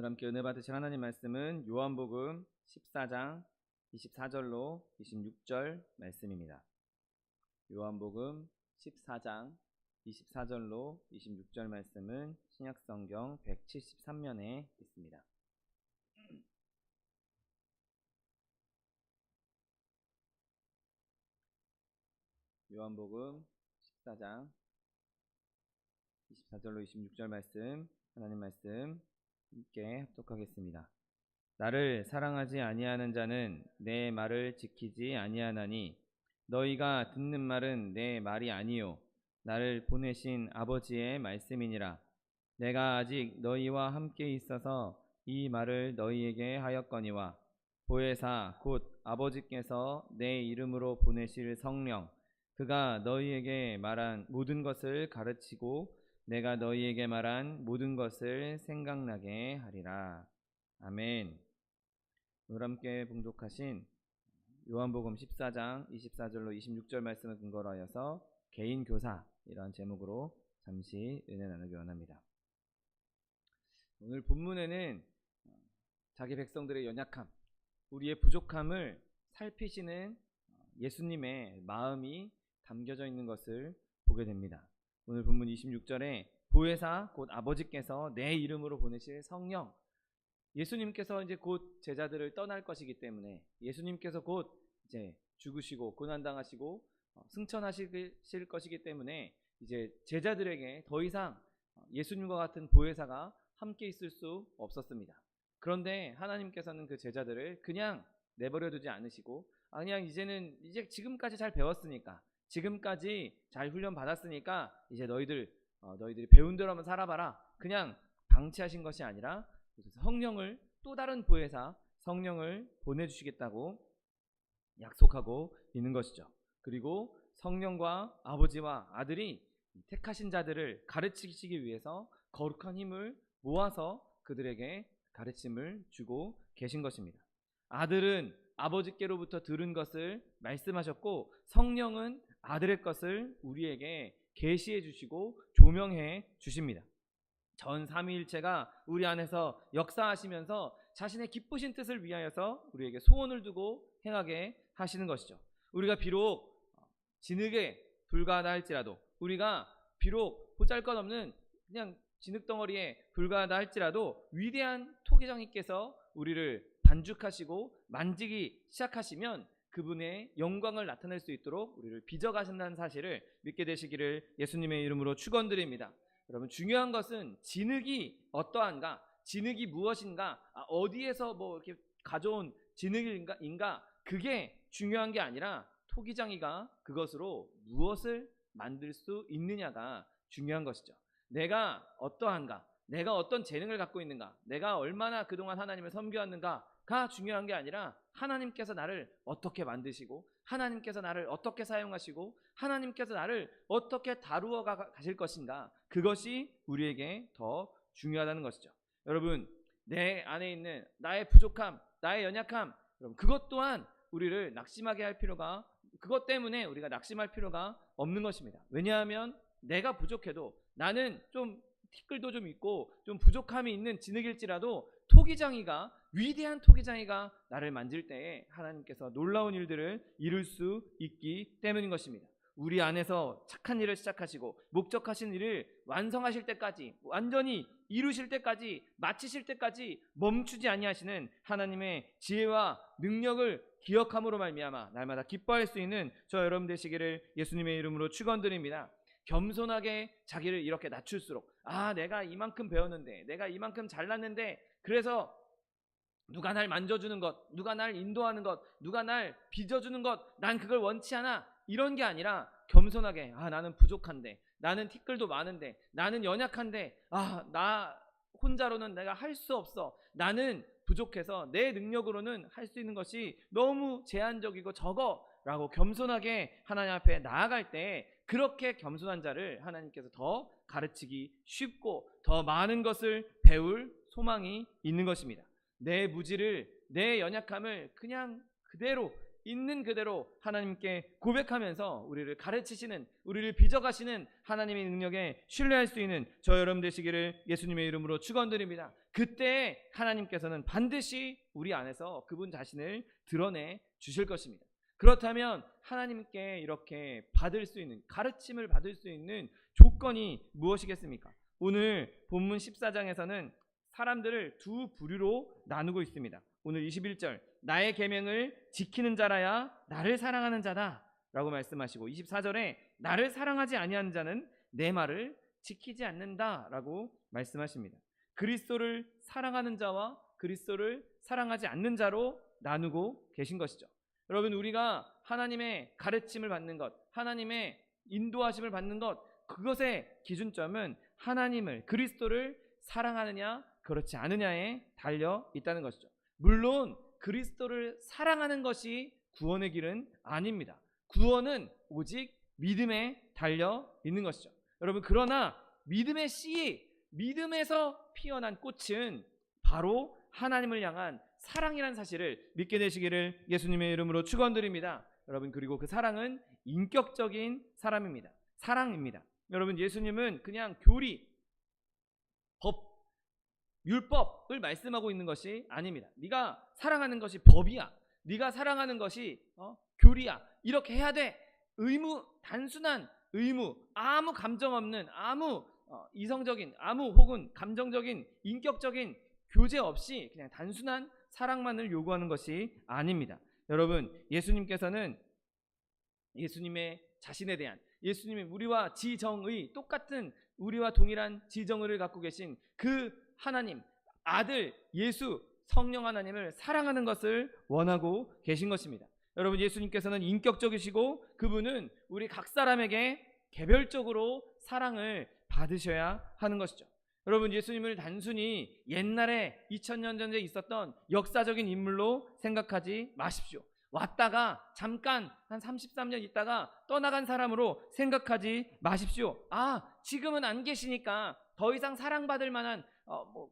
오늘 함께 은혜 받으실 하나님 말씀은 요한복음 14장 24절로 26절 말씀입니다. 요한복음 14장 24절로 26절 말씀은 신약성경 173면에 있습니다. 요한복음 14장 24절로 26절 말씀, 하나님 말씀 함께 합독하겠습니다. 나를 사랑하지 아니하는 자는 내 말을 지키지 아니하나니 너희가 듣는 말은 내 말이 아니요 나를 보내신 아버지의 말씀이니라. 내가 아직 너희와 함께 있어서 이 말을 너희에게 하였거니와 보혜사 곧 아버지께서 내 이름으로 보내실 성령 그가 너희에게 말한 모든 것을 가르치고 내가 너희에게 말한 모든 것을 생각나게 하리라. 아멘. 오늘 함께 봉독하신 요한복음 14장 24절로 26절 말씀을 근거로 하여서 개인 교사 이런 제목으로 잠시 은혜 나누기 원합니다. 오늘 본문에는 자기 백성들의 연약함, 우리의 부족함을 살피시는 예수님의 마음이 담겨져 있는 것을 보게 됩니다. 오늘 본문 26절에 보혜사 곧 아버지께서 내 이름으로 보내실 성령, 예수님께서 이제 곧 제자들을 떠날 것이기 때문에 예수님께서 곧 이제 죽으시고 고난당하시고 승천하실 것이기 때문에 이제 제자들에게 더 이상 예수님과 같은 보혜사가 함께 있을 수 없었습니다. 그런데 하나님께서는 그 제자들을 그냥 내버려 두지 않으시고 그냥 이제 지금까지 잘 배웠으니까, 지금까지 잘 훈련 받았으니까 이제 너희들이 배운 대로 한번 살아봐라, 그냥 방치하신 것이 아니라 성령을, 또 다른 보혜사 성령을 보내주시겠다고 약속하고 있는 것이죠. 그리고 성령과 아버지와 아들이 택하신 자들을 가르치시기 위해서 거룩한 힘을 모아서 그들에게 가르침을 주고 계신 것입니다. 아들은 아버지께로부터 들은 것을 말씀하셨고 성령은 아들의 것을 우리에게 계시해 주시고 조명해 주십니다. 전 삼위일체가 우리 안에서 역사하시면서 자신의 기쁘신 뜻을 위하여서 우리에게 소원을 두고 행하게 하시는 것이죠. 우리가 비록 진흙에 불과하다 할지라도, 우리가 비록 보잘것없는 그냥 진흙덩어리에 불과하다 할지라도 위대한 토기장이께서 우리를 반죽하시고 만지기 시작하시면 그분의 영광을 나타낼 수 있도록 우리를 빚어가신다는 사실을 믿게 되시기를 예수님의 이름으로 축원드립니다. 여러분, 중요한 것은 진흙이 어떠한가, 진흙이 무엇인가, 어디에서 이렇게 가져온 진흙인가, 그게 중요한 게 아니라 토기장이가 그것으로 무엇을 만들 수 있느냐가 중요한 것이죠. 내가 어떠한가, 내가 어떤 재능을 갖고 있는가, 내가 얼마나 그동안 하나님을 섬겨왔는가가 중요한 게 아니라 하나님께서 나를 어떻게 만드시고 하나님께서 나를 어떻게 사용하시고 하나님께서 나를 어떻게 다루어 가실 것인가, 그것이 우리에게 더 중요하다는 것이죠. 여러분, 내 안에 있는 나의 부족함, 나의 연약함, 여러분, 그것 또한 우리를 낙심하게 할 필요가, 그것 때문에 우리가 낙심할 필요가 없는 것입니다. 왜냐하면 내가 부족해도, 나는 좀 티끌도 좀 있고 좀 부족함이 있는 진흙일지라도 토기장이가, 위대한 토기장이가 나를 만질 때에 하나님께서 놀라운 일들을 이룰 수 있기 때문인 것입니다. 우리 안에서 착한 일을 시작하시고 목적하신 일을 완성하실 때까지, 완전히 이루실 때까지, 마치실 때까지 멈추지 아니하시는 하나님의 지혜와 능력을 기억함으로 말미암아 날마다 기뻐할 수 있는 저 여러분 되시기를 예수님의 이름으로 축원드립니다. 겸손하게 자기를 이렇게 낮출수록, 내가 이만큼 배웠는데, 내가 이만큼 잘났는데, 그래서 누가 날 만져주는 것, 누가 날 인도하는 것, 누가 날 빚어주는 것, 난 그걸 원치 않아, 이런 게 아니라 겸손하게, 나는 부족한데, 나는 티끌도 많은데, 나는 연약한데, 나 혼자로는 내가 할 수 없어, 나는 부족해서 내 능력으로는 할 수 있는 것이 너무 제한적이고 적어 라고 겸손하게 하나님 앞에 나아갈 때, 그렇게 겸손한 자를 하나님께서 더 가르치기 쉽고 더 많은 것을 배울 소망이 있는 것입니다. 내 무지를, 내 연약함을 그냥 그대로 있는 그대로 하나님께 고백하면서 우리를 가르치시는, 우리를 빚어가시는 하나님의 능력에 신뢰할 수 있는 저 여러분 되시기를 예수님의 이름으로 축원드립니다. 그때 하나님께서는 반드시 우리 안에서 그분 자신을 드러내 주실 것입니다. 그렇다면 하나님께 이렇게 받을 수 있는, 가르침을 받을 수 있는 조건이 무엇이겠습니까? 오늘 본문 14장에서는 사람들을 두 부류로 나누고 있습니다. 오늘 21절, 나의 계명을 지키는 자라야 나를 사랑하는 자다 라고 말씀하시고, 24절에 나를 사랑하지 아니하는 자는 내 말을 지키지 않는다 라고 말씀하십니다. 그리스도를 사랑하는 자와 그리스도를 사랑하지 않는 자로 나누고 계신 것이죠. 여러분, 우리가 하나님의 가르침을 받는 것, 하나님의 인도하심을 받는 것, 그것의 기준점은 하나님을, 그리스도를 사랑하느냐 그렇지 않느냐에 달려 있다는 것이죠. 물론 그리스도를 사랑하는 것이 구원의 길은 아닙니다. 구원은 오직 믿음에 달려 있는 것이죠. 여러분, 그러나 믿음의 씨, 믿음에서 피어난 꽃은 바로 하나님을 향한 사랑이라는 사실을 믿게 되시기를 예수님의 이름으로 축원드립니다. 여러분, 그리고 그 사랑은 인격적인 사랑입니다. 여러분, 예수님은 그냥 교리, 법, 율법을 말씀하고 있는 것이 아닙니다. 네가 사랑하는 것이 법이야, 네가 사랑하는 것이 교리야, 이렇게 해야 돼. 의무, 단순한 의무, 아무 감정 없는, 아무 이성적인, 아무 혹은 감정적인, 인격적인 교제 없이 그냥 단순한 사랑만을 요구하는 것이 아닙니다. 여러분, 예수님께서는 예수님의 자신에 대한, 예수님이 우리와 지정의, 똑같은 우리와 동일한 지정의를 갖고 계신 그 하나님, 아들 예수 성령 하나님을 사랑하는 것을 원하고 계신 것입니다. 여러분, 예수님께서는 인격적이시고 그분은 우리 각 사람에게 개별적으로 사랑을 받으셔야 하는 것이죠. 여러분, 예수님을 단순히 옛날에 2000년 전에 있었던 역사적인 인물로 생각하지 마십시오. 왔다가 잠깐 한 33년 있다가 떠나간 사람으로 생각하지 마십시오. 지금은 안 계시니까 더 이상 사랑받을 만한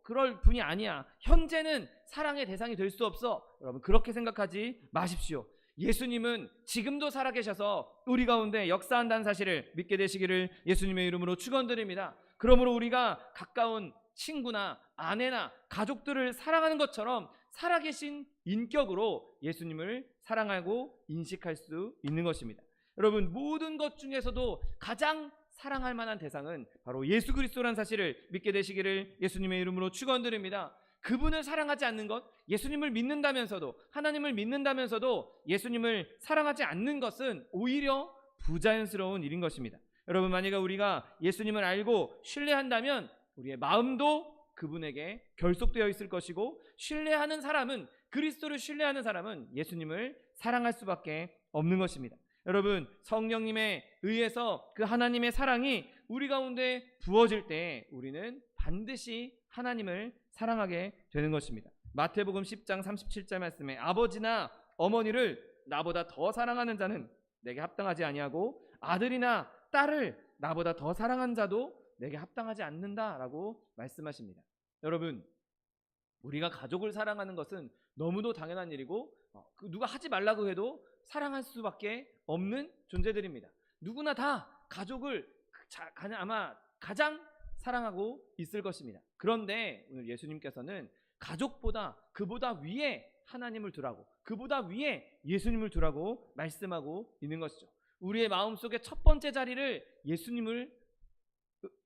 그럴 분이 아니야, 현재는 사랑의 대상이 될 수 없어. 여러분, 그렇게 생각하지 마십시오. 예수님은 지금도 살아계셔서 우리 가운데 역사한다는 사실을 믿게 되시기를 예수님의 이름으로 축원드립니다. 그러므로 우리가 가까운 친구나 아내나 가족들을 사랑하는 것처럼 살아계신 인격으로 예수님을 사랑하고 인식할 수 있는 것입니다. 여러분, 모든 것 중에서도 가장 사랑할 만한 대상은 바로 예수 그리스도라는 사실을 믿게 되시기를 예수님의 이름으로 축원드립니다. 그분을 사랑하지 않는 것, 예수님을 믿는다면서도, 하나님을 믿는다면서도 예수님을 사랑하지 않는 것은 오히려 부자연스러운 일인 것입니다. 여러분, 만약에 우리가 예수님을 알고 신뢰한다면 우리의 마음도 그분에게 결속되어 있을 것이고, 신뢰하는 사람은, 그리스도를 신뢰하는 사람은 예수님을 사랑할 수밖에 없는 것입니다. 여러분, 성령님에 의해서 그 하나님의 사랑이 우리 가운데 부어질 때 우리는 반드시 하나님을 사랑하게 되는 것입니다. 마태복음 10장 37절 말씀에 아버지나 어머니를 나보다 더 사랑하는 자는 내게 합당하지 아니하고 아들이나 딸을 나보다 더 사랑하는 자도 내게 합당하지 않는다라고 말씀하십니다. 여러분, 우리가 가족을 사랑하는 것은 너무도 당연한 일이고 누가 하지 말라고 해도 사랑할 수밖에 없는 존재들입니다. 누구나 다 가족을 아마 가장 사랑하고 있을 것입니다. 그런데 오늘 예수님께서는 가족보다, 그보다 위에 하나님을 두라고, 그보다 위에 예수님을 두라고 말씀하고 있는 것이죠. 우리의 마음속에 첫 번째 자리를 예수님으로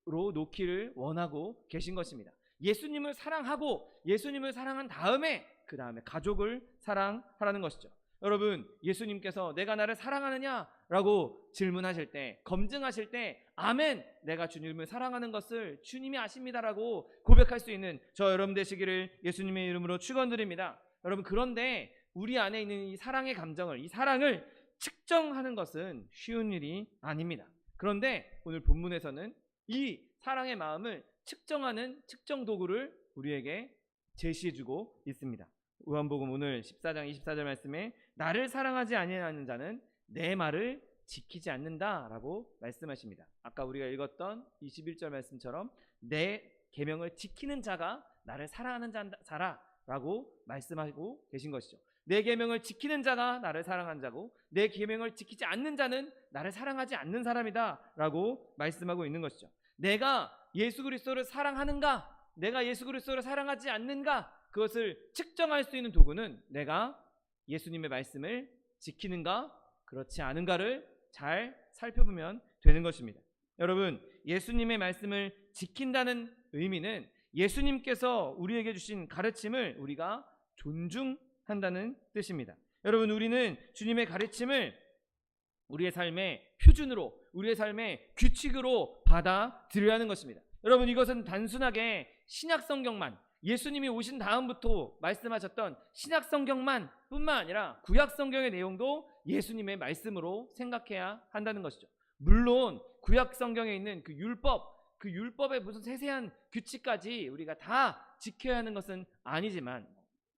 놓기를 원하고 계신 것입니다. 예수님을 사랑하고 예수님을 사랑한 다음에 그 다음에 가족을 사랑하라는 것이죠. 여러분, 예수님께서 내가 나를 사랑하느냐라고 질문하실 때, 검증하실 때 아멘, 내가 주님을 사랑하는 것을 주님이 아십니다라고 고백할 수 있는 저 여러분 되시기를 예수님의 이름으로 축원드립니다. 여러분, 그런데 우리 안에 있는 이 사랑의 감정을, 이 사랑을 측정하는 것은 쉬운 일이 아닙니다. 그런데 오늘 본문에서는 이 사랑의 마음을 측정하는 측정 도구를 우리에게 제시해주고 있습니다. 요한복음 오늘 14장 24절 말씀에 나를 사랑하지 아니하는 자는 내 말을 지키지 않는다라고 말씀하십니다. 아까 우리가 읽었던 21절 말씀처럼 내 계명을 지키는 자가 나를 사랑하는 자라라고 말씀하고 계신 것이죠. 내 계명을 지키는 자가 나를 사랑한 자고 내 계명을 지키지 않는 자는 나를 사랑하지 않는 사람이다 라고 말씀하고 있는 것이죠. 내가 예수 그리스도를 사랑하는가, 내가 예수 그리스도를 사랑하지 않는가, 그것을 측정할 수 있는 도구는 내가 예수님의 말씀을 지키는가 그렇지 않은가를 잘 살펴보면 되는 것입니다. 여러분, 예수님의 말씀을 지킨다는 의미는 예수님께서 우리에게 주신 가르침을 우리가 존중한다는 뜻입니다. 여러분, 우리는 주님의 가르침을 우리의 삶의 표준으로, 우리의 삶의 규칙으로 받아들여야 하는 것입니다. 여러분, 이것은 단순하게 신약성경만, 예수님이 오신 다음부터 말씀하셨던 신약성경만 뿐만 아니라 구약성경의 내용도 예수님의 말씀으로 생각해야 한다는 것이죠. 물론 구약성경에 있는 그 율법의 무슨 세세한 규칙까지 우리가 다 지켜야 하는 것은 아니지만,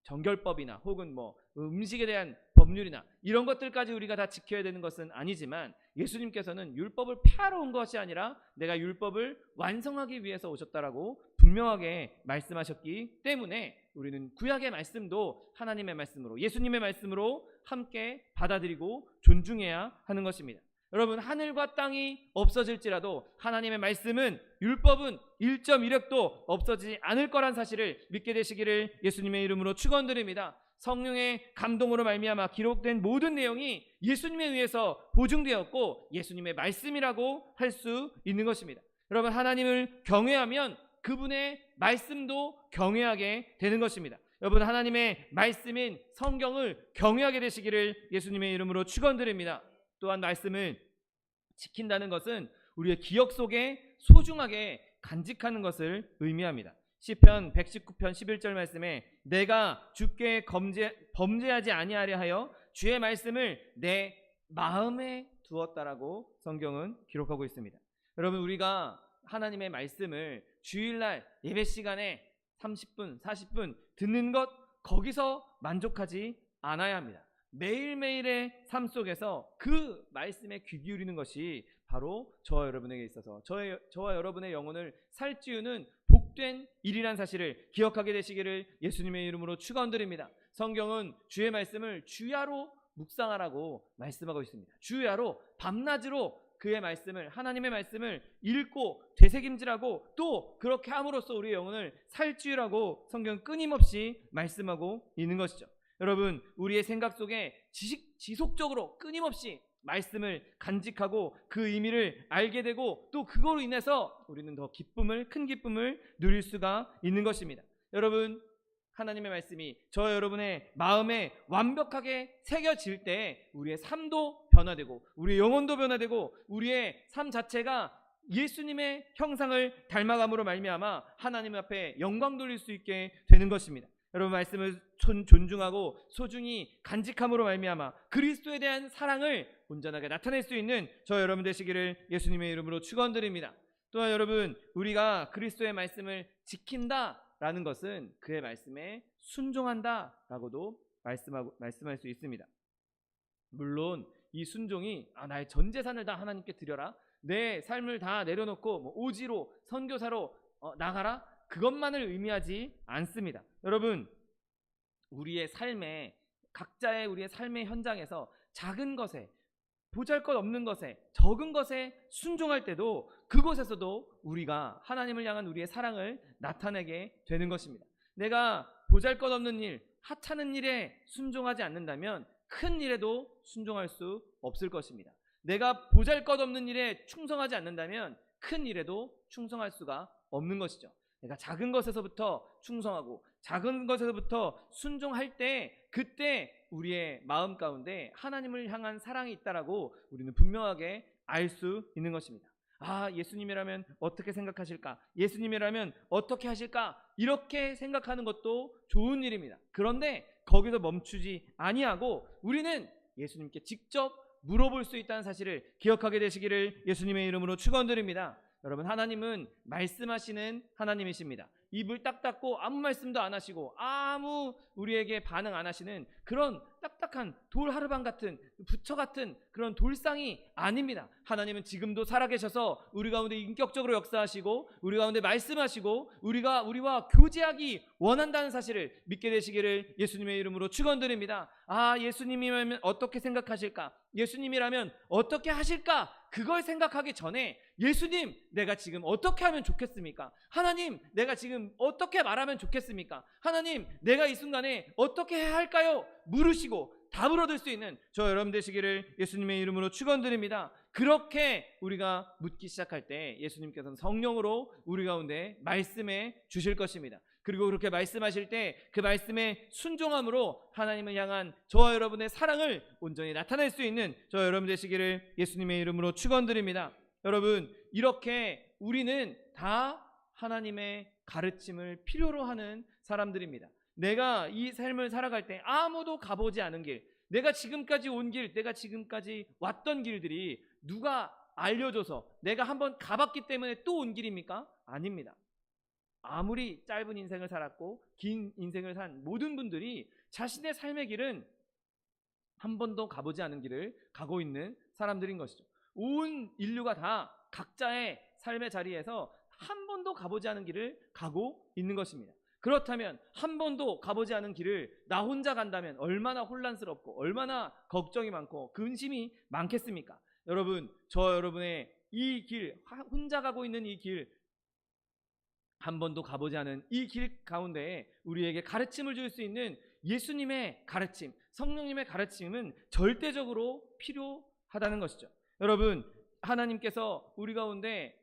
정결법이나 혹은 음식에 대한 법률이나 이런 것들까지 우리가 다 지켜야 되는 것은 아니지만, 예수님께서는 율법을 폐하러 온 것이 아니라 내가 율법을 완성하기 위해서 오셨다라고 분명하게 말씀하셨기 때문에 우리는 구약의 말씀도 하나님의 말씀으로, 예수님의 말씀으로 함께 받아들이고 존중해야 하는 것입니다. 여러분, 하늘과 땅이 없어질지라도 하나님의 말씀은, 율법은 1.1획도 없어지지 않을 거란 사실을 믿게 되시기를 예수님의 이름으로 축원드립니다. 성령의 감동으로 말미암아 기록된 모든 내용이 예수님에 의해서 보증되었고 예수님의 말씀이라고 할 수 있는 것입니다. 여러분, 하나님을 경외하면 그분의 말씀도 경외하게 되는 것입니다. 여러분, 하나님의 말씀인 성경을 경외하게 되시기를 예수님의 이름으로 축원드립니다. 또한 말씀을 지킨다는 것은 우리의 기억 속에 소중하게 간직하는 것을 의미합니다. 시편 119편 11절 말씀에 내가 주께 범죄하지 아니하려 하여 주의 말씀을 내 마음에 두었다라고 성경은 기록하고 있습니다. 여러분, 우리가 하나님의 말씀을 주일날 예배 시간에 30분, 40분 듣는 것, 거기서 만족하지 않아야 합니다. 매일매일의 삶 속에서 그 말씀에 귀 기울이는 것이 바로 저와 여러분에게 있어서 저와 여러분의 영혼을 살찌우는 복된 일이란 사실을 기억하게 되시기를 예수님의 이름으로 축원드립니다. 성경은 주의 말씀을 주야로 묵상하라고 말씀하고 있습니다. 주야로, 밤낮으로 그의 말씀을, 하나님의 말씀을 읽고 되새김질하고 또 그렇게 함으로써 우리의 영혼을 살찌우라고 성경은 끊임없이 말씀하고 있는 것이죠. 여러분, 우리의 생각 속에 지속적으로 끊임없이 말씀을 간직하고 그 의미를 알게 되고 또 그거로 인해서 우리는 더 큰 기쁨을 누릴 수가 있는 것입니다. 여러분, 하나님의 말씀이 저와 여러분의 마음에 완벽하게 새겨질 때 우리의 삶도 변화되고 우리의 영혼도 변화되고 우리의 삶 자체가 예수님의 형상을 닮아감으로 말미암아 하나님 앞에 영광 돌릴 수 있게 되는 것입니다. 여러분, 말씀을 존중하고 소중히 간직함으로 말미암아 그리스도에 대한 사랑을 온전하게 나타낼 수 있는 저 여러분 되시기를 예수님의 이름으로 축원드립니다. 또한 여러분, 우리가 그리스도의 말씀을 지킨다라는 것은 그의 말씀에 순종한다라고도 말씀할 수 있습니다. 물론 이 순종이 나의 전 재산을 다 하나님께 드려라, 내 삶을 다 내려놓고 오지로 선교사로 나가라, 그것만을 의미하지 않습니다. 여러분, 우리의 삶에, 각자의 우리의 삶의 현장에서 작은 것에, 보잘것없는 것에, 적은 것에 순종할 때도 그곳에서도 우리가 하나님을 향한 우리의 사랑을 나타내게 되는 것입니다. 내가 보잘것없는 일, 하찮은 일에 순종하지 않는다면 큰 일에도 순종할 수 없을 것입니다. 내가 보잘것없는 일에 충성하지 않는다면 큰 일에도 충성할 수가 없는 것이죠. 내가 작은 것에서부터 충성하고 작은 것에서부터 순종할 때, 그때 우리의 마음 가운데 하나님을 향한 사랑이 있다라고 우리는 분명하게 알 수 있는 것입니다. 예수님이라면 어떻게 생각하실까? 예수님이라면 어떻게 하실까? 이렇게 생각하는 것도 좋은 일입니다. 그런데 거기서 멈추지 아니하고 우리는 예수님께 직접 물어볼 수 있다는 사실을 기억하게 되시기를 예수님의 이름으로 축원드립니다. 여러분, 하나님은 말씀하시는 하나님이십니다. 입을 딱 닫고 아무 말씀도 안 하시고 아무 우리에게 반응 안 하시는 그런 딱딱한 돌 하르방 같은 부처 같은 그런 돌상이 아닙니다. 하나님은 지금도 살아계셔서 우리 가운데 인격적으로 역사하시고 우리 가운데 말씀하시고 우리와 교제하기 원한다는 사실을 믿게 되시기를 예수님의 이름으로 축원드립니다. 예수님이라면 어떻게 생각하실까? 예수님이라면 어떻게 하실까? 그걸 생각하기 전에 예수님, 내가 지금 어떻게 하면 좋겠습니까? 하나님, 내가 지금 어떻게 말하면 좋겠습니까? 하나님, 내가 이 순간에 어떻게 해야 할까요? 물으시고 답을 얻을 수 있는 저 여러분 되시기를 예수님의 이름으로 축원드립니다. 그렇게 우리가 묻기 시작할 때 예수님께서는 성령으로 우리 가운데 말씀해 주실 것입니다. 그리고 그렇게 말씀하실 때 그 말씀에 순종함으로 하나님을 향한 저와 여러분의 사랑을 온전히 나타낼 수 있는 저 여러분 되시기를 예수님의 이름으로 축원드립니다. 여러분, 이렇게 우리는 다 하나님의 가르침을 필요로 하는 사람들입니다. 내가 이 삶을 살아갈 때 아무도 가보지 않은 길, 내가 지금까지 온 길, 내가 지금까지 왔던 길들이 누가 알려줘서 내가 한번 가봤기 때문에 또 온 길입니까? 아닙니다. 아무리 짧은 인생을 살았고 긴 인생을 산 모든 분들이 자신의 삶의 길은 한 번도 가보지 않은 길을 가고 있는 사람들인 것이죠. 온 인류가 다 각자의 삶의 자리에서 한 번도 가보지 않은 길을 가고 있는 것입니다. 그렇다면 한 번도 가보지 않은 길을 나 혼자 간다면 얼마나 혼란스럽고 얼마나 걱정이 많고 근심이 많겠습니까? 여러분, 저 여러분의 이 길, 혼자 가고 있는 이 길, 한 번도 가보지 않은 이 길 가운데에 우리에게 가르침을 줄 수 있는 예수님의 가르침, 성령님의 가르침은 절대적으로 필요하다는 것이죠. 여러분, 하나님께서 우리 가운데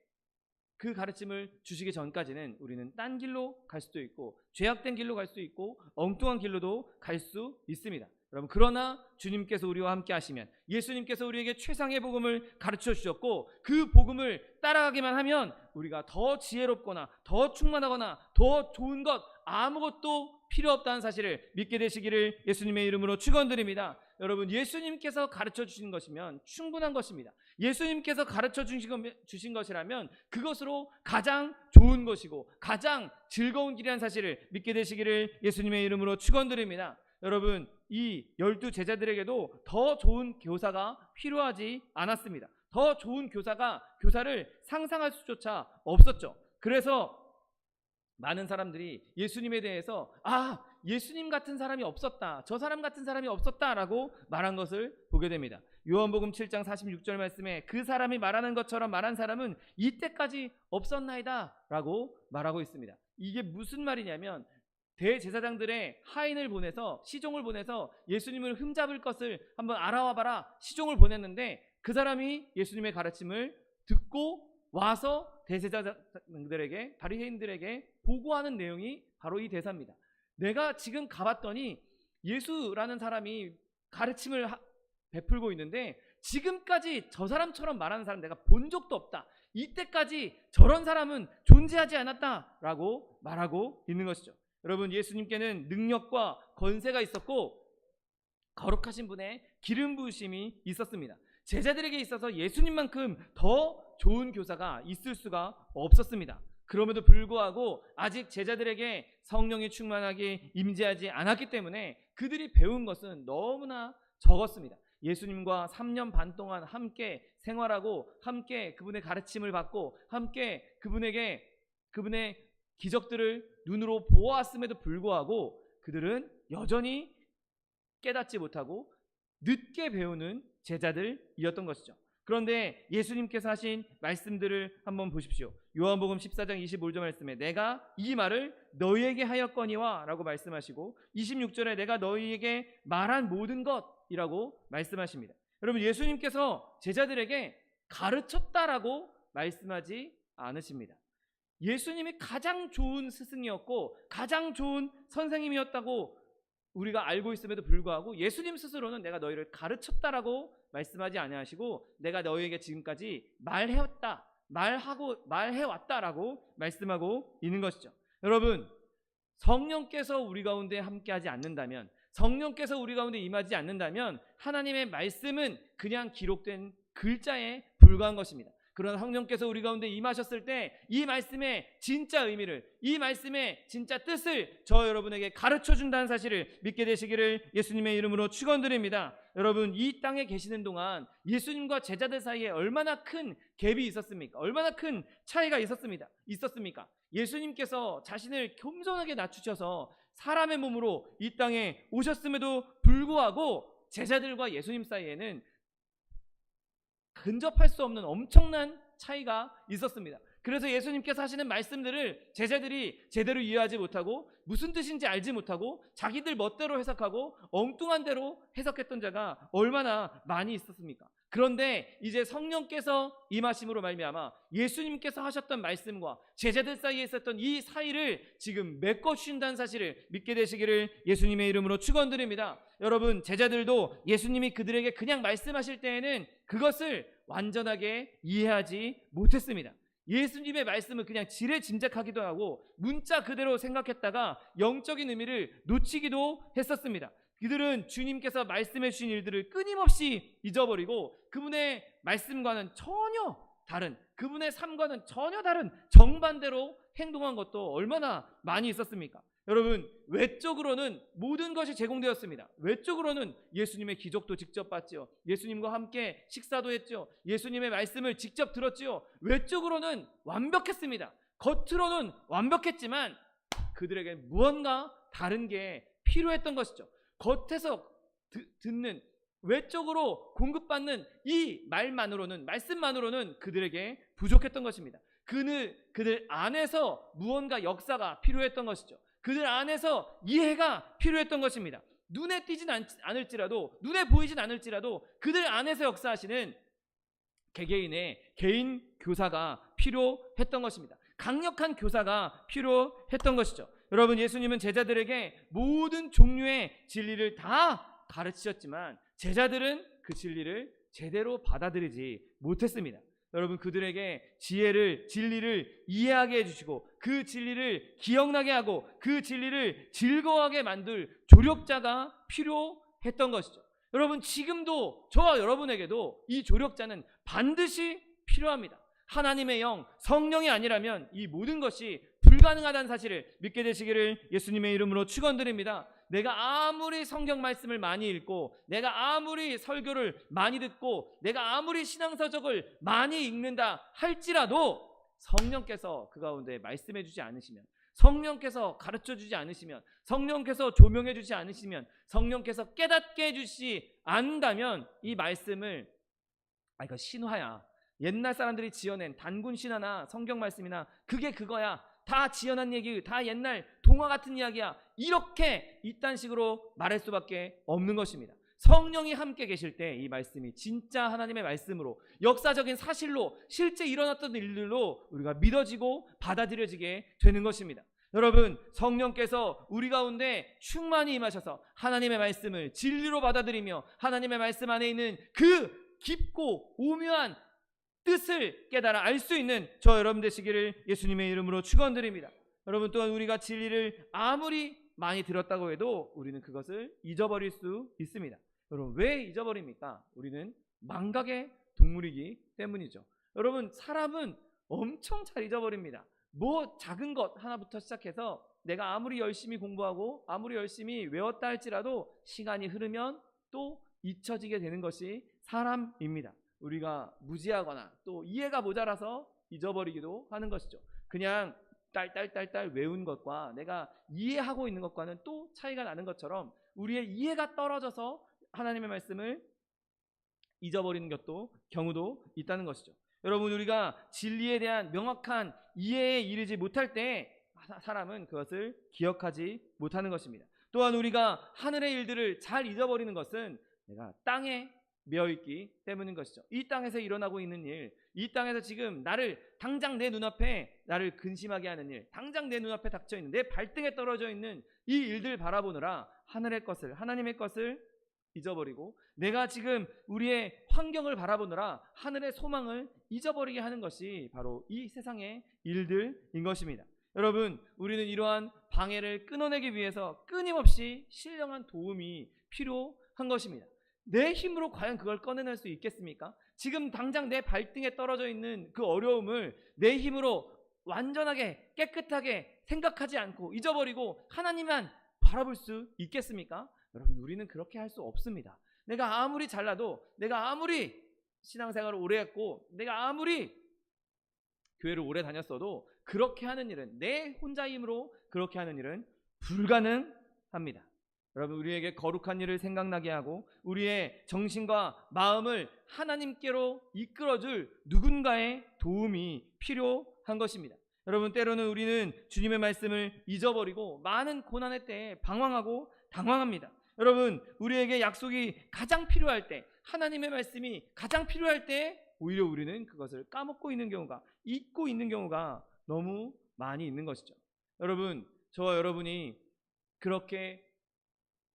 그 가르침을 주시기 전까지는 우리는 딴 길로 갈 수도 있고 죄악된 길로 갈 수도 있고 엉뚱한 길로도 갈 수 있습니다. 여러분, 그러나 주님께서 우리와 함께 하시면, 예수님께서 우리에게 최상의 복음을 가르쳐 주셨고 그 복음을 따라가기만 하면 우리가 더 지혜롭거나 더 충만하거나 더 좋은 것 아무것도 필요 없다는 사실을 믿게 되시기를 예수님의 이름으로 축원드립니다. 여러분, 예수님께서 가르쳐 주신 것이면 충분한 것입니다. 예수님께서 가르쳐 주신 것이라면 그것으로 가장 좋은 것이고 가장 즐거운 길이라는 사실을 믿게 되시기를 예수님의 이름으로 축원드립니다. 여러분, 이 12 제자들에게도 더 좋은 교사가 필요하지 않았습니다. 더 좋은 교사를 상상할 수조차 없었죠. 그래서 많은 사람들이 예수님에 대해서 예수님 같은 사람이 없었다, 저 사람 같은 사람이 없었다라고 말한 것을 보게 됩니다. 요한복음 7장 46절 말씀에 그 사람이 말하는 것처럼 말한 사람은 이때까지 없었나이다 라고 말하고 있습니다. 이게 무슨 말이냐면 대제사장들의 하인을 보내서, 시종을 보내서 예수님을 흠잡을 것을 한번 알아와봐라 시종을 보냈는데 그 사람이 예수님의 가르침을 듣고 와서 대제사장들에게, 바리새인들에게 보고하는 내용이 바로 이 대사입니다. 내가 지금 가봤더니 예수라는 사람이 가르침을 베풀고 있는데 지금까지 저 사람처럼 말하는 사람 내가 본 적도 없다. 이때까지 저런 사람은 존재하지 않았다라고 말하고 있는 것이죠. 여러분, 예수님께는 능력과 권세가 있었고 거룩하신 분의 기름 부으심이 있었습니다. 제자들에게 있어서 예수님만큼 더 좋은 교사가 있을 수가 없었습니다. 그럼에도 불구하고 아직 제자들에게 성령이 충만하게 임재하지 않았기 때문에 그들이 배운 것은 너무나 적었습니다. 예수님과 3년 반 동안 함께 생활하고 함께 그분의 가르침을 받고 함께 그분의 기적들을 눈으로 보았음에도 불구하고 그들은 여전히 깨닫지 못하고 늦게 배우는 제자들이었던 것이죠. 그런데 예수님께서 하신 말씀들을 한번 보십시오. 요한복음 14장 25절 말씀에 내가 이 말을 너희에게 하였거니와 라고 말씀하시고 26절에 내가 너희에게 말한 모든 것이라고 말씀하십니다. 여러분, 예수님께서 제자들에게 가르쳤다라고 말씀하지 않으십니다. 예수님이 가장 좋은 스승이었고 가장 좋은 선생님이었다고 우리가 알고 있음에도 불구하고 예수님 스스로는 내가 너희를 가르쳤다라고 말씀하지 아니하시고 내가 너희에게 지금까지 말해왔다라고 말씀하고 있는 것이죠. 여러분, 성령께서 우리 가운데 함께하지 않는다면, 성령께서 우리 가운데 임하지 않는다면 하나님의 말씀은 그냥 기록된 글자에 불과한 것입니다. 그러나 성령께서 우리 가운데 임하셨을 때 이 말씀의 진짜 의미를, 이 말씀의 진짜 뜻을 저 여러분에게 가르쳐준다는 사실을 믿게 되시기를 예수님의 이름으로 축원드립니다. 여러분, 이 땅에 계시는 동안 예수님과 제자들 사이에 얼마나 큰 갭이 있었습니까? 얼마나 큰 차이가 있었습니까? 예수님께서 자신을 겸손하게 낮추셔서 사람의 몸으로 이 땅에 오셨음에도 불구하고 제자들과 예수님 사이에는 근접할 수 없는 엄청난 차이가 있었습니다. 그래서 예수님께서 하시는 말씀들을 제자들이 제대로 이해하지 못하고 무슨 뜻인지 알지 못하고 자기들 멋대로 해석하고 엉뚱한 대로 해석했던 자가 얼마나 많이 있었습니까? 그런데 이제 성령께서 임하심으로 말미암아 예수님께서 하셨던 말씀과 제자들 사이에 있었던 이 사이를 지금 메꿔주신다는 사실을 믿게 되시기를 예수님의 이름으로 축원드립니다. 여러분, 제자들도 예수님이 그들에게 그냥 말씀하실 때에는 그것을 완전하게 이해하지 못했습니다. 예수님의 말씀을 그냥 지레짐작하기도 하고 문자 그대로 생각했다가 영적인 의미를 놓치기도 했었습니다. 그들은 주님께서 말씀해 주신 일들을 끊임없이 잊어버리고 그분의 말씀과는 전혀 다른, 그분의 삶과는 전혀 다른 정반대로 행동한 것도 얼마나 많이 있었습니까? 여러분, 외적으로는 모든 것이 제공되었습니다. 외적으로는 예수님의 기적도 직접 봤죠. 예수님과 함께 식사도 했죠. 예수님의 말씀을 직접 들었죠. 외적으로는 완벽했습니다. 겉으로는 완벽했지만 그들에게 무언가 다른 게 필요했던 것이죠. 겉에서 듣는, 외적으로 공급받는 이 말씀만으로는 그들에게 부족했던 것입니다. 그들 안에서 무언가 역사가 필요했던 것이죠. 그들 안에서 이해가 필요했던 것입니다. 눈에 띄진 않을지라도, 눈에 보이진 않을지라도 그들 안에서 역사하시는 개개인의 개인 교사가 필요했던 것입니다. 강력한 교사가 필요했던 것이죠. 여러분, 예수님은 제자들에게 모든 종류의 진리를 다 가르치셨지만 제자들은 그 진리를 제대로 받아들이지 못했습니다. 여러분, 그들에게 진리를 이해하게 해주시고 그 진리를 기억나게 하고 그 진리를 즐거워하게 만들 조력자가 필요했던 것이죠. 여러분, 지금도 저와 여러분에게도 이 조력자는 반드시 필요합니다. 하나님의 영, 성령이 아니라면 이 모든 것이 불가능하다는 사실을 믿게 되시기를 예수님의 이름으로 축원드립니다. 내가 아무리 성경 말씀을 많이 읽고 내가 아무리 설교를 많이 듣고 내가 아무리 신앙서적을 많이 읽는다 할지라도 성령께서 그 가운데 말씀해 주지 않으시면, 성령께서 가르쳐 주지 않으시면, 성령께서 조명해 주지 않으시면, 성령께서 깨닫게 해주시 않는다면 이 말씀을 이거 신화야, 옛날 사람들이 지어낸 단군 신화나 성경 말씀이나 그게 그거야, 다 지어낸 얘기, 다 옛날 동화 같은 이야기야, 이렇게 이딴 식으로 말할 수밖에 없는 것입니다. 성령이 함께 계실 때 이 말씀이 진짜 하나님의 말씀으로, 역사적인 사실로, 실제 일어났던 일들로 우리가 믿어지고 받아들여지게 되는 것입니다. 여러분, 성령께서 우리 가운데 충만히 임하셔서 하나님의 말씀을 진리로 받아들이며 하나님의 말씀 안에 있는 그 깊고 오묘한 뜻을 깨달아 알 수 있는 저 여러분 되시기를 예수님의 이름으로 축원드립니다. 여러분, 또한 우리가 진리를 아무리 많이 들었다고 해도 우리는 그것을 잊어버릴 수 있습니다. 여러분, 왜 잊어버립니까? 우리는 망각의 동물이기 때문이죠. 여러분, 사람은 엄청 잘 잊어버립니다. 뭐 작은 것 하나부터 시작해서 내가 아무리 열심히 공부하고 아무리 열심히 외웠다 할지라도 시간이 흐르면 또 잊혀지게 되는 것이 사람입니다. 우리가 무지하거나 또 이해가 모자라서 잊어버리기도 하는 것이죠. 그냥 딸딸딸딸 외운 것과 내가 이해하고 있는 것과는 또 차이가 나는 것처럼 우리의 이해가 떨어져서 하나님의 말씀을 잊어버리는 경우도 있다는 것이죠. 여러분, 우리가 진리에 대한 명확한 이해에 이르지 못할 때 사람은 그것을 기억하지 못하는 것입니다. 또한 우리가 하늘의 일들을 잘 잊어버리는 것은 내가 땅에 매어있기 때문인 것이죠. 이 땅에서 일어나고 있는 일, 이 땅에서 지금 당장 내 눈앞에 나를 근심하게 하는 일, 당장 내 눈앞에 닥쳐있는, 내 발등에 떨어져 있는 이 일들 바라보느라 하나님의 것을 잊어버리고 내가 지금 우리의 환경을 바라보느라 하늘의 소망을 잊어버리게 하는 것이 바로 이 세상의 일들인 것입니다. 여러분, 우리는 이러한 방해를 끊어내기 위해서 끊임없이 신령한 도움이 필요한 것입니다. 내 힘으로 과연 그걸 꺼내낼 수 있겠습니까? 지금 당장 내 발등에 떨어져 있는 그 어려움을 내 힘으로 완전하게 깨끗하게 생각하지 않고 잊어버리고 하나님만 바라볼 수 있겠습니까? 여러분, 우리는 그렇게 할 수 없습니다. 내가 아무리 잘나도, 내가 아무리 신앙생활을 오래 했고, 내가 아무리 교회를 오래 다녔어도 그렇게 하는 일은, 내 혼자 힘으로 그렇게 하는 일은 불가능합니다. 여러분, 우리에게 거룩한 일을 생각나게 하고 우리의 정신과 마음을 하나님께로 이끌어줄 누군가의 도움이 필요한 것입니다. 여러분, 때로는 우리는 주님의 말씀을 잊어버리고 많은 고난의 때에 방황하고 당황합니다. 여러분, 우리에게 약속이 가장 필요할 때, 하나님의 말씀이 가장 필요할 때 오히려 우리는 그것을 까먹고 있는 경우가, 잊고 있는 경우가 너무 많이 있는 것이죠. 여러분, 저와 여러분이 그렇게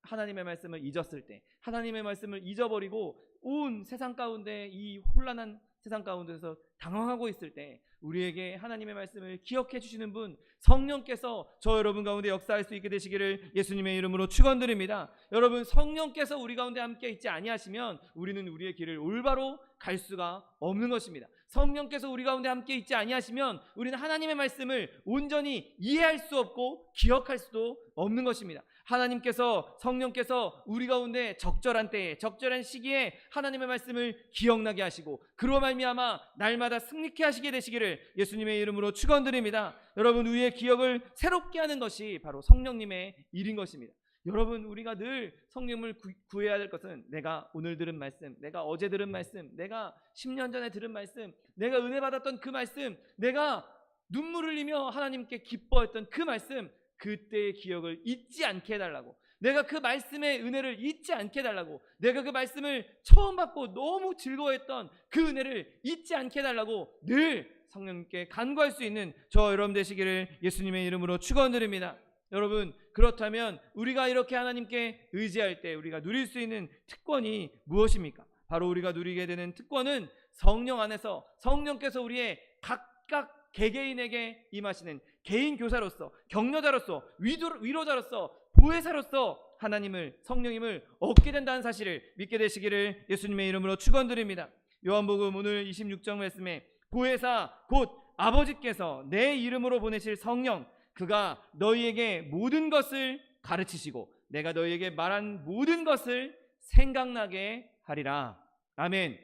하나님의 말씀을 잊었을 때, 하나님의 말씀을 잊어버리고 온 세상 가운데, 이 혼란한 세상 가운데서 당황하고 있을 때 우리에게 하나님의 말씀을 기억해 주시는 분, 성령께서 저 여러분 가운데 역사할 수 있게 되시기를 예수님의 이름으로 축원드립니다. 여러분, 성령께서 우리 가운데 함께 있지 아니하시면 우리는 우리의 길을 올바로 갈 수가 없는 것입니다. 성령께서 우리 가운데 함께 있지 아니하시면 우리는 하나님의 말씀을 온전히 이해할 수 없고 기억할 수도 없는 것입니다. 하나님께서, 성령께서 우리 가운데 적절한 때에, 적절한 시기에 하나님의 말씀을 기억나게 하시고 그로 말미암아 날마다 승리케 하시게 되시기를 예수님의 이름으로 축원드립니다. 여러분, 우리의 기억을 새롭게 하는 것이 바로 성령님의 일인 것입니다. 여러분, 우리가 늘 성령을 구해야 될 것은 내가 오늘 들은 말씀, 내가 어제 들은 말씀, 내가 10년 전에 들은 말씀, 내가 은혜 받았던 그 말씀, 내가 눈물 흘리며 하나님께 기뻐했던 그 말씀, 그때의 기억을 잊지 않게 해달라고, 내가 그 말씀의 은혜를 잊지 않게 해달라고, 내가 그 말씀을 처음 받고 너무 즐거워했던 그 은혜를 잊지 않게 해달라고 늘 성령님께 간구할 수 있는 저 여러분 되시기를 예수님의 이름으로 축원드립니다. 여러분, 그렇다면 우리가 이렇게 하나님께 의지할 때 우리가 누릴 수 있는 특권이 무엇입니까? 바로 우리가 누리게 되는 특권은 성령 안에서 성령께서 우리의 각각 개개인에게 임하시는 개인 교사로서, 격려자로서, 위로자로서, 보혜사로서 하나님을, 성령님을 얻게 된다는 사실을 믿게 되시기를 예수님의 이름으로 축원드립니다. 요한복음 오늘 26장 말씀에 보혜사 곧 아버지께서 내 이름으로 보내실 성령, 그가 너희에게 모든 것을 가르치시고 내가 너희에게 말한 모든 것을 생각나게 하리라. 아멘.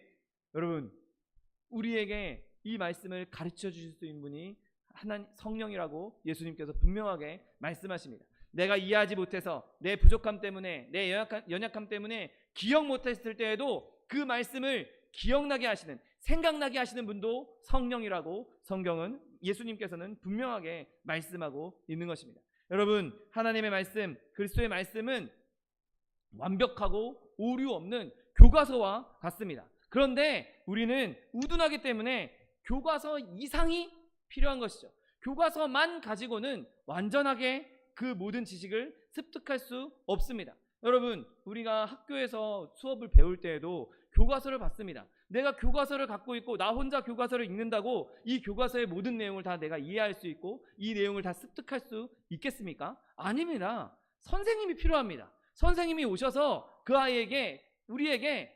여러분, 우리에게 이 말씀을 가르쳐 주실 수 있는 분이 하나님, 성령이라고 예수님께서 분명하게 말씀하십니다. 내가 이해하지 못해서, 내 부족함 때문에, 내 연약함 때문에 기억 못했을 때에도 그 말씀을 기억나게 하시는, 생각나게 하시는 분도 성령이라고 성경은, 예수님께서는 분명하게 말씀하고 있는 것입니다. 여러분, 하나님의 말씀, 그리스도의 말씀은 완벽하고 오류 없는 교과서와 같습니다. 그런데 우리는 우둔하기 때문에 교과서 이상이 필요한 것이죠. 교과서만 가지고는 완전하게 그 모든 지식을 습득할 수 없습니다. 여러분, 우리가 학교에서 수업을 배울 때에도 교과서를 받습니다. 내가 교과서를 갖고 있고 나 혼자 교과서를 읽는다고 이 교과서의 모든 내용을 다 내가 이해할 수 있고 이 내용을 다 습득할 수 있겠습니까? 아닙니다. 선생님이 필요합니다. 선생님이 오셔서 그 아이에게, 우리에게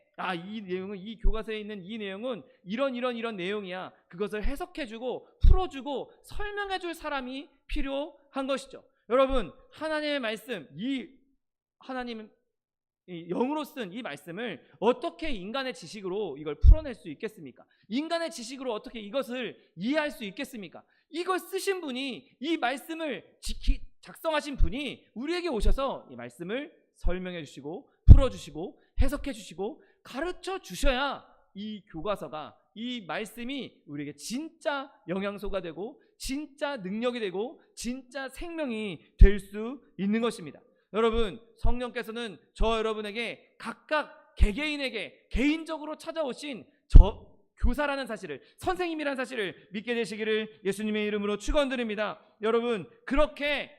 이 내용은, 이 교과서에 있는 이 내용은 이런 내용이야. 그것을 해석해주고 풀어주고 설명해줄 사람이 필요한 것이죠. 여러분, 하나님의 말씀, 이 하나님 영으로 쓴 이 말씀을 어떻게 인간의 지식으로 이걸 풀어낼 수 있겠습니까? 인간의 지식으로 어떻게 이것을 이해할 수 있겠습니까? 이걸 쓰신 분이, 이 말씀을 작성하신 분이 우리에게 오셔서 이 말씀을 설명해 주시고 풀어주시고 해석해 주시고 가르쳐 주셔야 이 교과서가, 이 말씀이 우리에게 진짜 영양소가 되고 진짜 능력이 되고 진짜 생명이 될 수 있는 것입니다. 여러분, 성령께서는 저 여러분에게 각각 개개인에게 개인적으로 찾아오신 저 교사라는 사실을, 선생님이라는 사실을 믿게 되시기를 예수님의 이름으로 축원드립니다. 여러분, 그렇게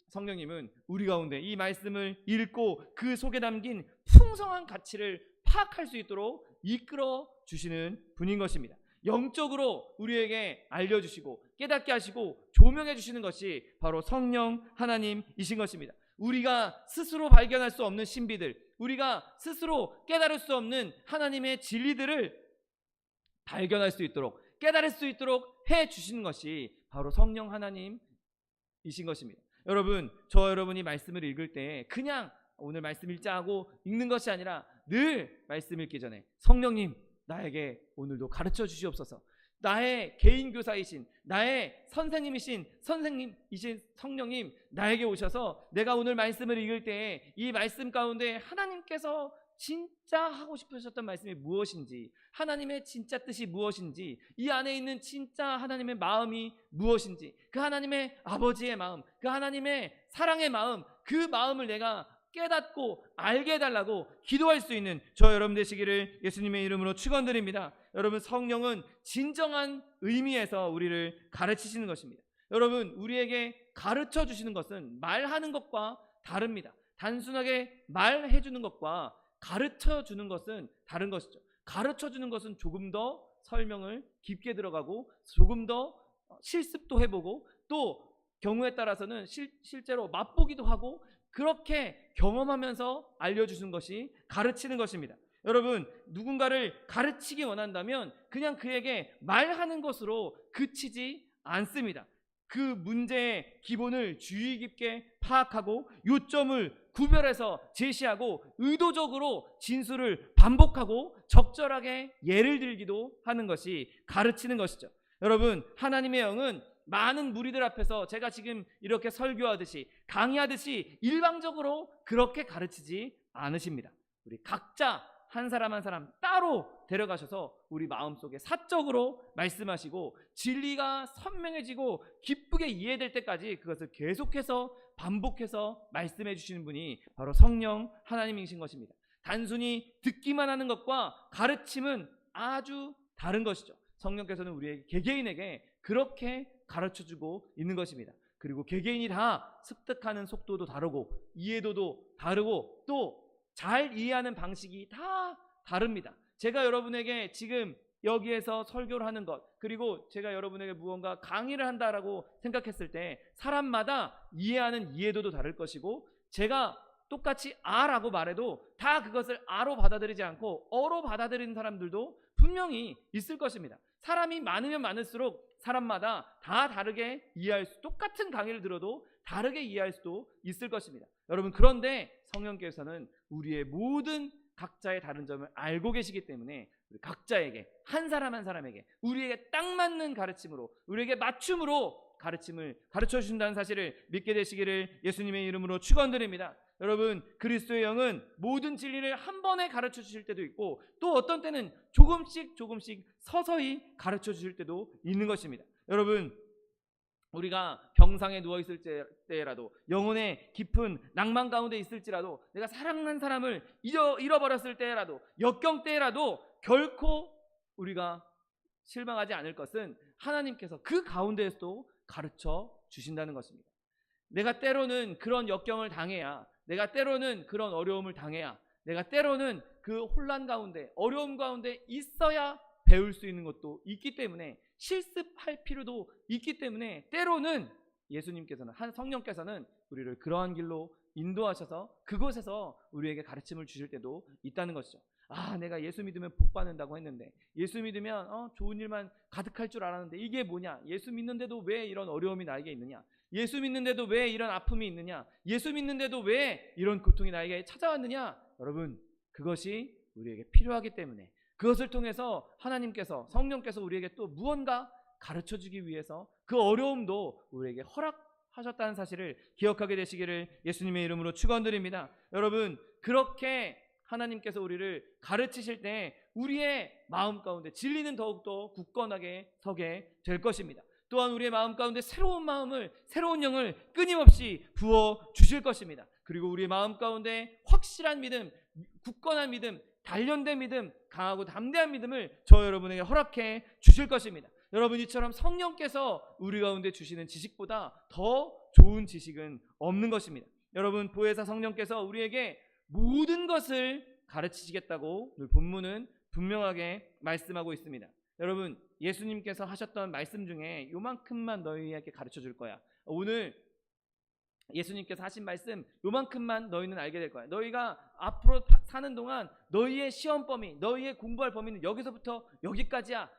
성령님은 우리 가운데 이 말씀을 읽고 그 속에 담긴 풍성한 가치를 파악할 수 있도록 이끌어 주시는 분인 것입니다. 영적으로 우리에게 알려주시고 깨닫게 하시고 조명해 주시는 것이 바로 성령 하나님이신 것입니다. 우리가 스스로 발견할 수 없는 신비들, 우리가 스스로 깨달을 수 없는 하나님의 진리들을 발견할 수 있도록, 깨달을 수 있도록 해 주시는 것이 바로 성령 하나님이신 것입니다. 여러분, 저 여러분이 말씀을 읽을 때 그냥 오늘 말씀 읽자 하고 읽는 것이 아니라 늘 말씀 읽기 전에 성령님 나에게 오늘도 가르쳐 주시옵소서, 나의 개인 교사이신, 나의 선생님이신 성령님 나에게 오셔서 내가 오늘 말씀을 읽을 때 이 말씀 가운데 하나님께서 진짜 하고 싶으셨던 말씀이 무엇인지, 하나님의 진짜 뜻이 무엇인지, 이 안에 있는 진짜 하나님의 마음이 무엇인지, 그 하나님의 아버지의 마음, 그 하나님의 사랑의 마음, 그 마음을 내가 깨닫고 알게 해달라고 기도할 수 있는 저 여러분 되시기를 예수님의 이름으로 축원드립니다. 여러분, 성령은 진정한 의미에서 우리를 가르치시는 것입니다. 여러분, 우리에게 가르쳐 주시는 것은 말하는 것과 다릅니다. 단순하게 말해 주는 것과 가르쳐 주는 것은 다른 것이죠. 가르쳐 주는 것은 조금 더 설명을 깊게 들어가고 조금 더 실습도 해보고 또 경우에 따라서는 실제로 맛보기도 하고 그렇게 경험하면서 알려주는 것이 가르치는 것입니다. 여러분, 누군가를 가르치기 원한다면 그냥 그에게 말하는 것으로 그치지 않습니다. 그 문제의 기본을 주의 깊게 파악하고 요점을 구별해서 제시하고 의도적으로 진술을 반복하고 적절하게 예를 들기도 하는 것이 가르치는 것이죠. 여러분, 하나님의 영은 많은 무리들 앞에서 제가 지금 이렇게 설교하듯이 강의하듯이 일방적으로 그렇게 가르치지 않으십니다. 우리 각자 한 사람 한 사람 따로 데려가셔서 우리 마음속에 사적으로 말씀하시고 진리가 선명해지고 기쁘게 이해될 때까지 그것을 계속해서 반복해서 말씀해 주시는 분이 바로 성령 하나님이신 것입니다. 단순히 듣기만 하는 것과 가르침은 아주 다른 것이죠. 성령께서는 우리 개개인에게 그렇게 가르쳐주고 있는 것입니다. 그리고 개개인이 다 습득하는 속도도 다르고 이해도도 다르고 또 잘 이해하는 방식이 다 다릅니다. 제가 여러분에게 지금 여기에서 설교를 하는 것, 그리고 제가 여러분에게 무언가 강의를 한다라고 생각했을 때 사람마다 이해하는 이해도도 다를 것이고, 제가 똑같이 아라고 말해도 다 그것을 아로 받아들이지 않고 어로 받아들이는 사람들도 분명히 있을 것입니다. 사람이 많으면 많을수록 사람마다 다 다르게 이해할 수, 똑같은 강의를 들어도 다르게 이해할 수도 있을 것입니다. 여러분, 그런데 성령께서는 우리의 모든 각자의 다른 점을 알고 계시기 때문에 우리 각자에게 한 사람 한 사람에게 우리에게 딱 맞는 가르침으로, 우리에게 맞춤으로 가르침을 가르쳐 주신다는 사실을 믿게 되시기를 예수님의 이름으로 축원드립니다. 여러분, 그리스도의 영은 모든 진리를 한 번에 가르쳐 주실 때도 있고 또 어떤 때는 조금씩 서서히 가르쳐 주실 때도 있는 것입니다. 여러분, 우리가 병상에 누워있을 때라도 영혼의 깊은 낭만 가운데 있을지라도 내가 사랑하는 사람을 잃어버렸을 때라도 역경 때라도 결코 우리가 실망하지 않을 것은 하나님께서 그 가운데에서도 가르쳐 주신다는 것입니다. 내가 때로는 그런 역경을 당해야, 내가 때로는 그런 어려움을 당해야, 내가 때로는 그 혼란 가운데 어려움 가운데 있어야 배울 수 있는 것도 있기 때문에, 실습할 필요도 있기 때문에 때로는 예수님께서는, 성령께서는 우리를 그러한 길로 인도하셔서 그곳에서 우리에게 가르침을 주실 때도 있다는 것이죠. 아, 내가 예수 믿으면 복 받는다고 했는데, 예수 믿으면 좋은 일만 가득할 줄 알았는데 이게 뭐냐? 예수 믿는데도 왜 이런 어려움이 나에게 있느냐? 예수 믿는데도 왜 이런 아픔이 있느냐? 예수 믿는데도 왜 이런 고통이 나에게 찾아왔느냐? 여러분, 그것이 우리에게 필요하기 때문에, 그것을 통해서 하나님께서, 성령께서 우리에게 또 무언가 가르쳐주기 위해서 그 어려움도 우리에게 허락하셨다는 사실을 기억하게 되시기를 예수님의 이름으로 축원드립니다. 여러분, 그렇게 하나님께서 우리를 가르치실 때 우리의 마음 가운데 진리는 더욱더 굳건하게 서게 될 것입니다. 또한 우리의 마음 가운데 새로운 마음을, 새로운 영을 끊임없이 부어 주실 것입니다. 그리고 우리의 마음 가운데 확실한 믿음, 굳건한 믿음, 단련된 믿음, 강하고 담대한 믿음을 저 여러분에게 허락해 주실 것입니다. 여러분, 이처럼 성령께서 우리 가운데 주시는 지식보다 더 좋은 지식은 없는 것입니다. 여러분, 보혜사 성령께서 우리에게 모든 것을 가르치시겠다고 오늘 본문은 분명하게 말씀하고 있습니다. 여러분, 예수님께서 하셨던 말씀 중에 요만큼만 너희에게 가르쳐 줄 거야. 오늘 예수님께서 하신 말씀 요만큼만 너희는 알게 될 거야. 너희가 앞으로 사는 동안 너희의 시험 범위, 너희의 공부할 범위는 여기서부터 여기까지야.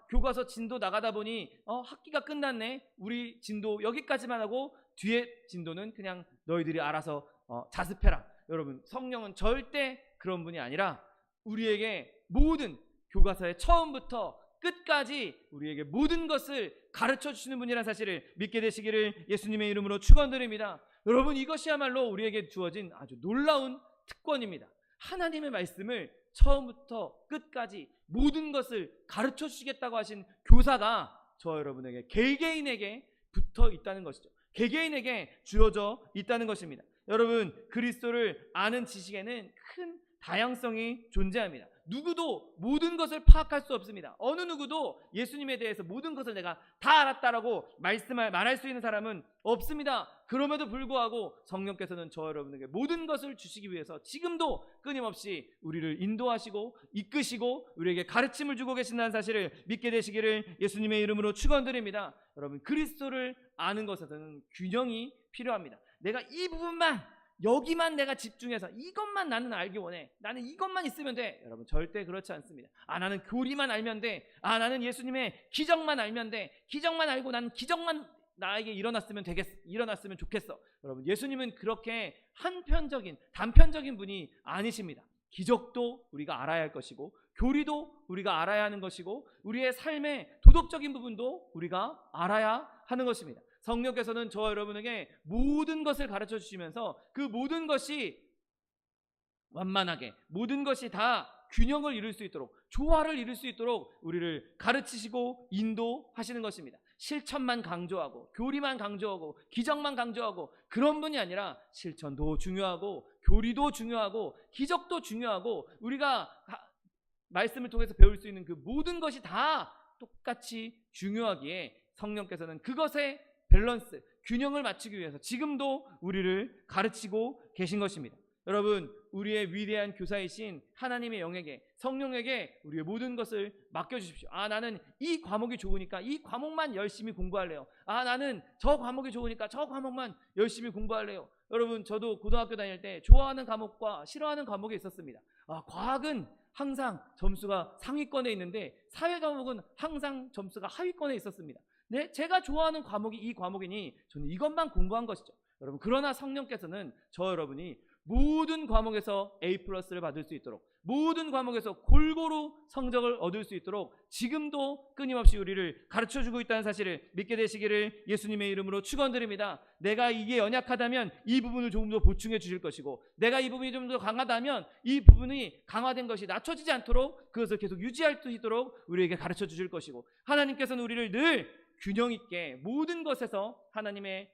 교과서 진도 나가다 보니 학기가 끝났네. 우리 진도 여기까지만 하고 뒤에 진도는 그냥 너희들이 알아서 자습해라. 여러분, 성령은 절대 그런 분이 아니라 우리에게 모든 교과서의 처음부터 끝까지 우리에게 모든 것을 가르쳐 주시는 분이라는 사실을 믿게 되시기를 예수님의 이름으로 축원드립니다. 여러분, 이것이야말로 우리에게 주어진 아주 놀라운 특권입니다. 하나님의 말씀을 처음부터 끝까지 모든 것을 가르쳐 주시겠다고 하신 교사가 저 여러분에게 개개인에게 붙어 있다는 것이죠. 개개인에게 주어져 있다는 것입니다. 여러분, 그리스도를 아는 지식에는 큰 다양성이 존재합니다. 누구도 모든 것을 파악할 수 없습니다. 어느 누구도 예수님에 대해서 모든 것을 내가 다 알았다라고 말할 수 있는 사람은 없습니다. 그럼에도 불구하고 성령께서는 저 여러분에게 모든 것을 주시기 위해서 지금도 끊임없이 우리를 인도하시고 이끄시고 우리에게 가르침을 주고 계신다는 사실을 믿게 되시기를 예수님의 이름으로 축원드립니다. 여러분, 그리스도를 아는 것에서는 균형이 필요합니다. 내가 이 부분만, 여기만 내가 집중해서 이것만 나는 알기 원해, 나는 이것만 있으면 돼. 여러분, 절대 그렇지 않습니다. 나는 교리만 알면 돼. 나는 예수님의 기적만 알면 돼. 기적만 알고 나는 기적만 나에게 일어났으면 좋겠어. 여러분, 예수님은 그렇게 단편적인 분이 아니십니다. 기적도 우리가 알아야 할 것이고, 교리도 우리가 알아야 하는 것이고, 우리의 삶의 도덕적인 부분도 우리가 알아야 하는 것입니다. 성령께서는 저와 여러분에게 모든 것을 가르쳐 주시면서 그 모든 것이 완만하게, 모든 것이 다 균형을 이룰 수 있도록, 조화를 이룰 수 있도록 우리를 가르치시고 인도하시는 것입니다. 실천만 강조하고, 교리만 강조하고, 기적만 강조하고 그런 분이 아니라 실천도 중요하고, 교리도 중요하고, 기적도 중요하고, 우리가 말씀을 통해서 배울 수 있는 그 모든 것이 다 똑같이 중요하기에 성령께서는 그것에 밸런스, 균형을 맞추기 위해서 지금도 우리를 가르치고 계신 것입니다. 여러분, 우리의 위대한 교사이신 하나님의 영에게, 성령에게 우리의 모든 것을 맡겨주십시오. 나는 이 과목이 좋으니까 이 과목만 열심히 공부할래요. 나는 저 과목이 좋으니까 저 과목만 열심히 공부할래요. 여러분, 저도 고등학교 다닐 때 좋아하는 과목과 싫어하는 과목이 있었습니다. 과학은 항상 점수가 상위권에 있는데 사회 과목은 항상 점수가 하위권에 있었습니다. 제가 좋아하는 과목이 이 과목이니 저는 이것만 공부한 것이죠. 여러분, 그러나 성령께서는 저 여러분이 모든 과목에서 A+를 받을 수 있도록, 모든 과목에서 골고루 성적을 얻을 수 있도록 지금도 끊임없이 우리를 가르쳐주고 있다는 사실을 믿게 되시기를 예수님의 이름으로 축원드립니다. 내가 이게 연약하다면 이 부분을 조금 더 보충해 주실 것이고, 내가 이 부분이 좀 더 강하다면 이 부분이 강화된 것이 낮춰지지 않도록 그것을 계속 유지할 수 있도록 우리에게 가르쳐 주실 것이고, 하나님께서는 우리를 늘 균형 있게 모든 것에서 하나님의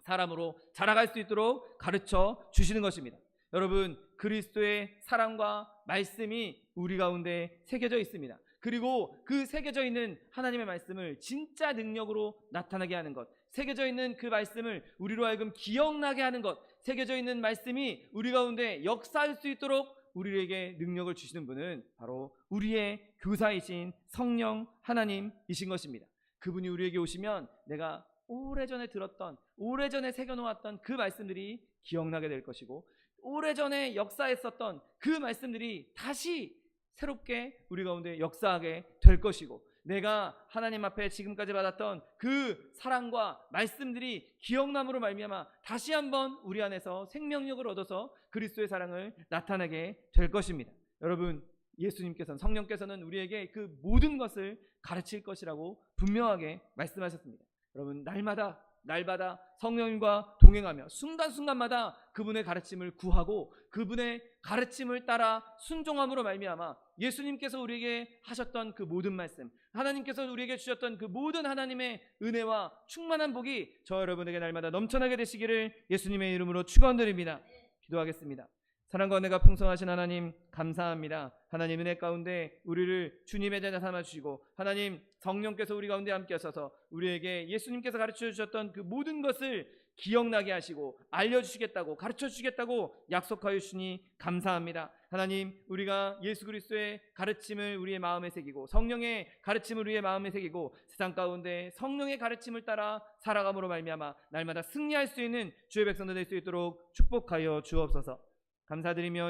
사람으로 자라갈 수 있도록 가르쳐 주시는 것입니다. 여러분, 그리스도의 사랑과 말씀이 우리 가운데 새겨져 있습니다. 그리고 그 새겨져 있는 하나님의 말씀을 진짜 능력으로 나타나게 하는 것, 새겨져 있는 그 말씀을 우리로 하여금 기억나게 하는 것, 새겨져 있는 말씀이 우리 가운데 역사할 수 있도록 우리에게 능력을 주시는 분은 바로 우리의 교사이신 성령 하나님이신 것입니다. 그분이 우리에게 오시면 내가 오래전에 들었던, 오래전에 새겨놓았던 그 말씀들이 기억나게 될 것이고, 오래전에 역사했었던 그 말씀들이 다시 새롭게 우리 가운데 역사하게 될 것이고, 내가 하나님 앞에 지금까지 받았던 그 사랑과 말씀들이 기억남으로 말미암아 다시 한번 우리 안에서 생명력을 얻어서 그리스도의 사랑을 나타내게 될 것입니다. 여러분, 예수님께서는, 성령께서는 우리에게 그 모든 것을 가르칠 것이라고 분명하게 말씀하셨습니다. 여러분, 날마다 성령님과 동행하며 순간순간마다 그분의 가르침을 구하고 그분의 가르침을 따라 순종함으로 말미암아 예수님께서 우리에게 하셨던 그 모든 말씀, 하나님께서 우리에게 주셨던 그 모든 하나님의 은혜와 충만한 복이 저 여러분에게 날마다 넘쳐나게 되시기를 예수님의 이름으로 축원드립니다. 기도하겠습니다. 사랑과 은혜가 풍성하신 하나님, 감사합니다. 하나님, 은혜 가운데 우리를 주님의 자녀 삼아주시고, 하나님 성령께서 우리 가운데 함께 하셔서 우리에게 예수님께서 가르쳐 주셨던 그 모든 것을 기억나게 하시고 알려주시겠다고 가르쳐주시겠다고 약속하여 주시니 감사합니다. 하나님, 우리가 예수 그리스도의 가르침을 우리의 마음에 새기고 성령의 가르침을 우리의 마음에 새기고 세상 가운데 성령의 가르침을 따라 살아감으로 말미암아 날마다 승리할 수 있는 주의 백성들 될 수 있도록 축복하여 주옵소서. 감사드리며